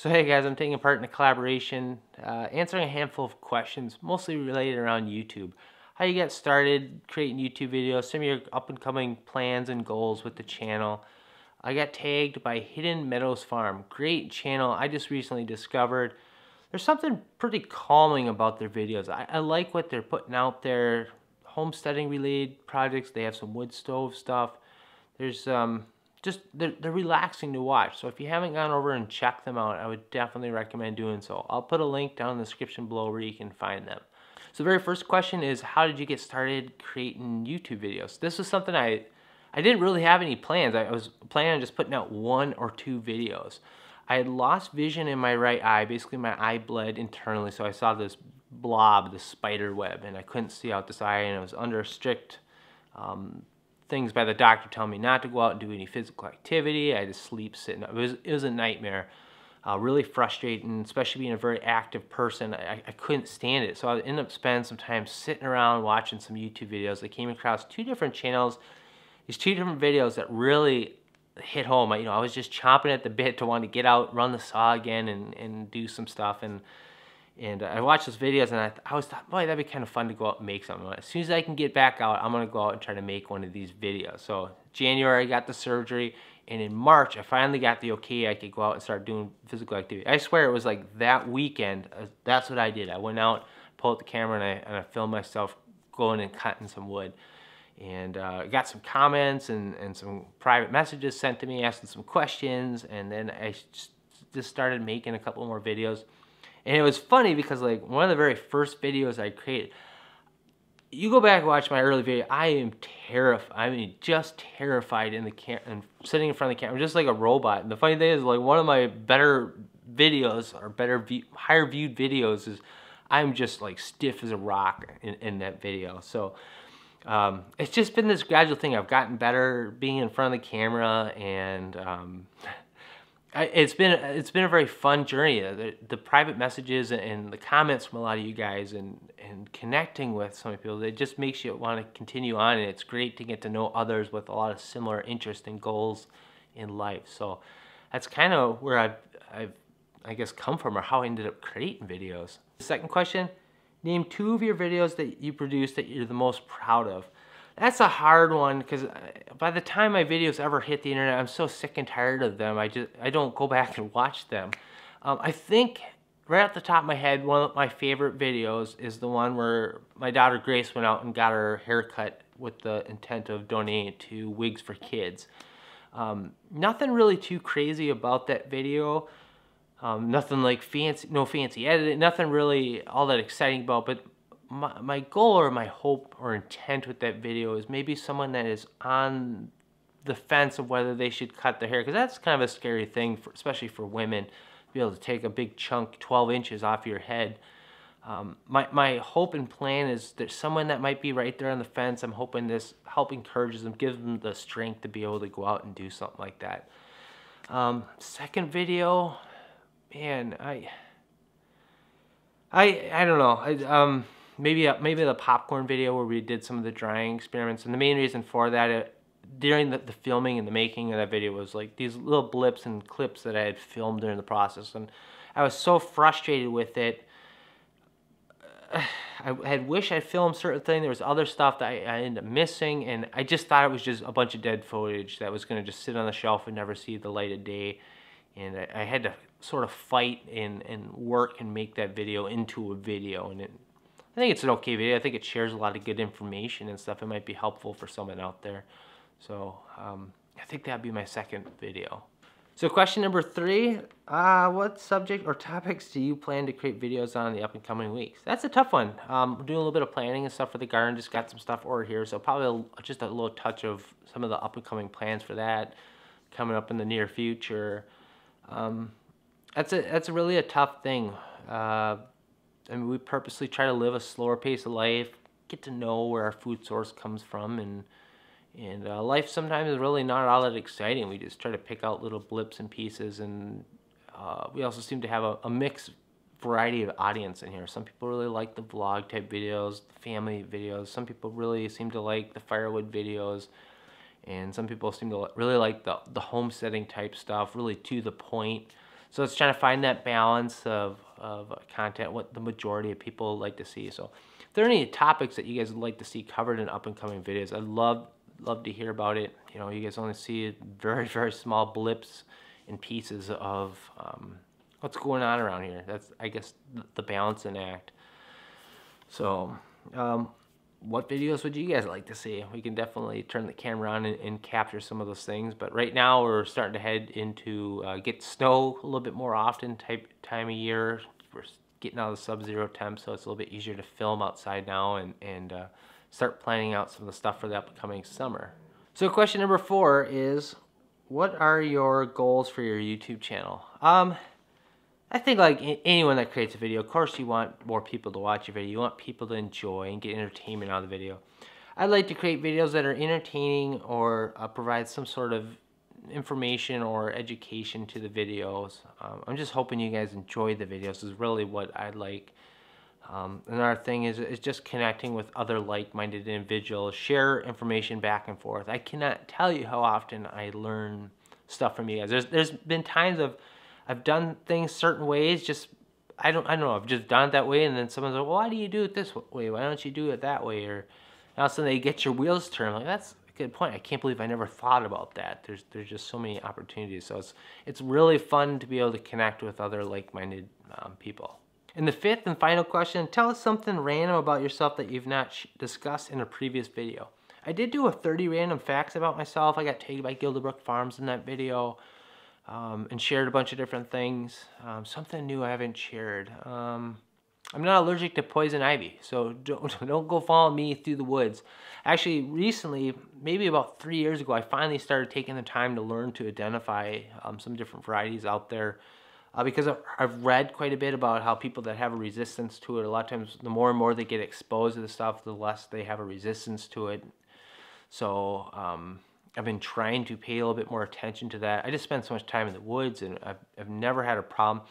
So hey guys, I'm taking part in a collaboration, answering a handful of questions, mostly related around YouTube. How you get started creating YouTube videos, some of your up and coming plans and goals with the channel. I got tagged by Hidden Meadows Farm. Great channel I just recently discovered. There's something pretty calming about their videos. I like what they're putting out there. Homesteading related projects. They have some wood stove stuff. There's just they're relaxing to watch. So if you haven't gone over and checked them out, I would definitely recommend doing so. I'll put a link down in the description below where you can find them. So the very first question is, how did you get started creating YouTube videos? This was something I didn't really have any plans. I was planning on just putting out 1 or 2 videos. I had lost vision in my right eye. Basically, my eye bled internally, so I saw this blob, this spider web, and I couldn't see out this eye, and it was under strict things by the doctor telling me not to go out and do any physical activity. I had to sleep sitting. It was a nightmare. Really frustrating, especially being a very active person. I couldn't stand it. So I ended up spending some time sitting around watching some YouTube videos. I came across 2 different channels, these 2 different videos that really hit home. I was just chomping at the bit to want to get out, run the saw again, and do some stuff. And I watched those videos, and I always thought, boy, that'd be kind of fun to go out and make something. As soon as I can get back out, I'm going to go out and try to make one of these videos. So January, I got the surgery, and in March, I finally got the okay. I could go out and start doing physical activity. I swear it was like that weekend, that's what I did. I went out, pulled out the camera, and I filmed myself going and cutting some wood. And I got some comments and some private messages sent to me asking some questions, and then I just started making a couple more videos. And it was funny because, like, one of the very first videos I created, you go back and watch my early video, I am terrified. I mean, just terrified in the and sitting in front of the camera, just like a robot. And the funny thing is, like, one of my better videos, or higher viewed videos, is I'm just like stiff as a rock in that video. So it's just been this gradual thing. I've gotten better being in front of the camera, and it's been a very fun journey. The private messages and the comments from a lot of you guys, and connecting with some people, it just makes you want to continue on, and it's great to get to know others with a lot of similar interests and goals in life. So that's kind of where I've I guess come from, or how I ended up creating videos. The second question, name 2 of your videos that you produced that you're the most proud of. That's a hard one, because by the time my videos ever hit the internet, I'm so sick and tired of them. I don't go back and watch them. I think right off the top of my head, one of my favorite videos is the one where my daughter Grace went out and got her hair cut with the intent of donating it to Wigs for Kids. Nothing really too crazy about that video. Nothing like no fancy editing, nothing really all that exciting about, but my goal or my hope or intent with that video is maybe someone that is on the fence of whether they should cut their hair, because that's kind of a scary thing, especially for women, to be able to take a big chunk, 12 inches off your head. My hope and plan is there's someone that might be right there on the fence. I'm hoping this help encourages them, gives them the strength to be able to go out and do something like that. Second video, man, I don't know. Maybe the popcorn video where we did some of the drying experiments, and the main reason for that, during the filming and the making of that video, was like these little blips and clips that I had filmed during the process, and I was so frustrated with it. I had wished I filmed certain things. There was other stuff that I ended up missing, and I just thought it was just a bunch of dead footage that was going to just sit on the shelf and never see the light of day. And I had to sort of fight and work and make that video into a video. And I think it's an okay video. I think it shares a lot of good information and stuff. It might be helpful for someone out there. So I think that'd be my second video. So question number 3, what subject or topics do you plan to create videos on in the up and coming weeks? That's a tough one. We're doing a little bit of planning and stuff for the garden. Just got some stuff ordered here, so probably just a little touch of some of the up and coming plans for that coming up in the near future. That's really a tough thing. I mean, we purposely try to live a slower pace of life, get to know where our food source comes from, and life sometimes is really not all that exciting. We just try to pick out little blips and pieces, and we also seem to have a mixed variety of audience in here. Some people really like the vlog type videos, the family videos. Some people really seem to like the firewood videos, and some people seem to really like the homesteading type stuff, really to the point. So it's trying to find that balance of content, what the majority of people like to see. So if there are any topics that you guys would like to see covered in up and coming videos, I'd love to hear about it. You know, you guys only see very, very small blips and pieces of what's going on around here. That's, I guess, the balancing act. So what videos would you guys like to see? We can definitely turn the camera on and capture some of those things. But right now we're starting to head into get snow a little bit more often time of year. We're getting out of the sub-zero temps, so it's a little bit easier to film outside now and start planning out some of the stuff for the upcoming summer. So question number 4 is, what are your goals for your YouTube channel? I think like anyone that creates a video, of course you want more people to watch your video. You want people to enjoy and get entertainment out of the video. I'd like to create videos that are entertaining or provide some sort of information or education to the videos. I'm just hoping you guys enjoy the videos is really what I'd like. Another thing is just connecting with other like-minded individuals, share information back and forth. I cannot tell you how often I learn stuff from you guys. There's been times I've done things certain ways, just I don't know, I've just done it that way, and then someone's like, well, why do you do it this way? Why don't you do it that way? Or all of a sudden they get your wheels turned. Like, that's a good point. I can't believe I never thought about that. There's just so many opportunities. So it's really fun to be able to connect with other like-minded people. And the 5th and final question, tell us something random about yourself that you've not discussed in a previous video. I did do a 30 random facts about myself. I got tagged by Gilderbrook Farms in that video and shared a bunch of different things. Something new I haven't shared. I'm not allergic to poison ivy, so don't go follow me through the woods. Actually, recently, maybe about 3 years ago, I finally started taking the time to learn to identify some different varieties out there. Because I've read quite a bit about how people that have a resistance to it, a lot of times the more and more they get exposed to the stuff, the less they have a resistance to it. So I've been trying to pay a little bit more attention to that. I just spend so much time in the woods, and I've never had a problem.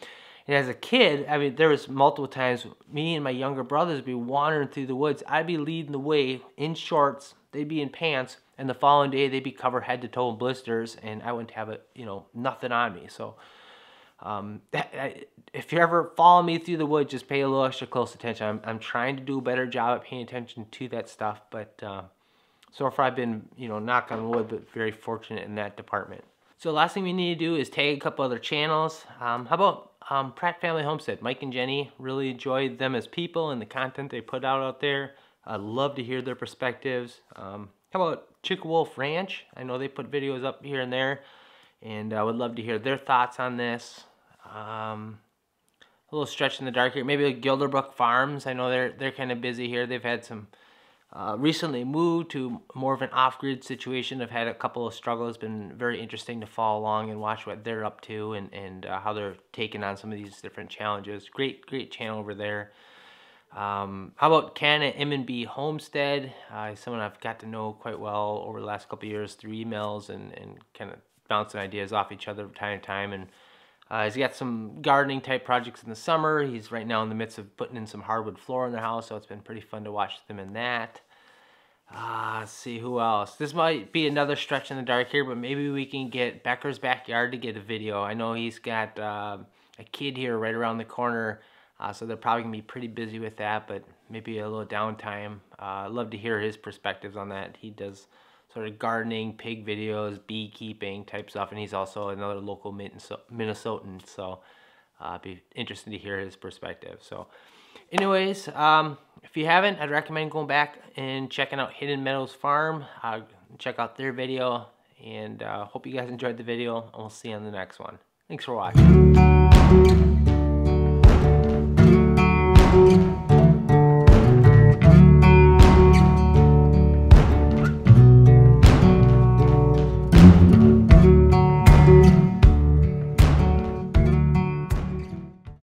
And as a kid, I mean, there was multiple times me and my younger brothers would be wandering through the woods. I'd be leading the way in shorts, they'd be in pants, and the following day they'd be covered head to toe in blisters, and I wouldn't have nothing on me. So if you ever follow me through the woods, just pay a little extra close attention. I'm trying to do a better job at paying attention to that stuff, but so far I've been, knock on wood, but very fortunate in that department. So the last thing we need to do is tag a couple other channels. How about Pratt Family Homestead? Mike and Jenny, really enjoyed them as people and the content they put out there. I'd love to hear their perspectives. How about Chick-a-Woof Ranch? I know they put videos up here and there, and I would love to hear their thoughts on this. A little stretch in the dark here. Maybe like Gilderbrook Farms. I know they're kind of busy here. They've had some recently moved to more of an off-grid situation. I've had a couple of struggles. It's been very interesting to follow along and watch what they're up to and how they're taking on some of these different challenges. Great channel over there. How about Ken at M&B Homestead? Someone I've got to know quite well over the last couple of years through emails and kind of bouncing ideas off each other from time to time. And he's got some gardening type projects in the summer. He's right now in the midst of putting in some hardwood floor in their house, so it's been pretty fun to watch them in that. Let's see who else. This might be another stretch in the dark here, but maybe we can get Becker's Backyard to get a video. I know he's got a kid here right around the corner, so they're probably gonna be pretty busy with that, but maybe a little downtime. I'd love to hear his perspectives on that. He does sort of gardening, pig videos, beekeeping type stuff, and he's also another local Minnesotan, so it'd be interesting to hear his perspective. So anyways, if you haven't, I'd recommend going back and checking out Hidden Meadows Farm. Check out their video, and hope you guys enjoyed the video, and we'll see you on the next one. Thanks for watching.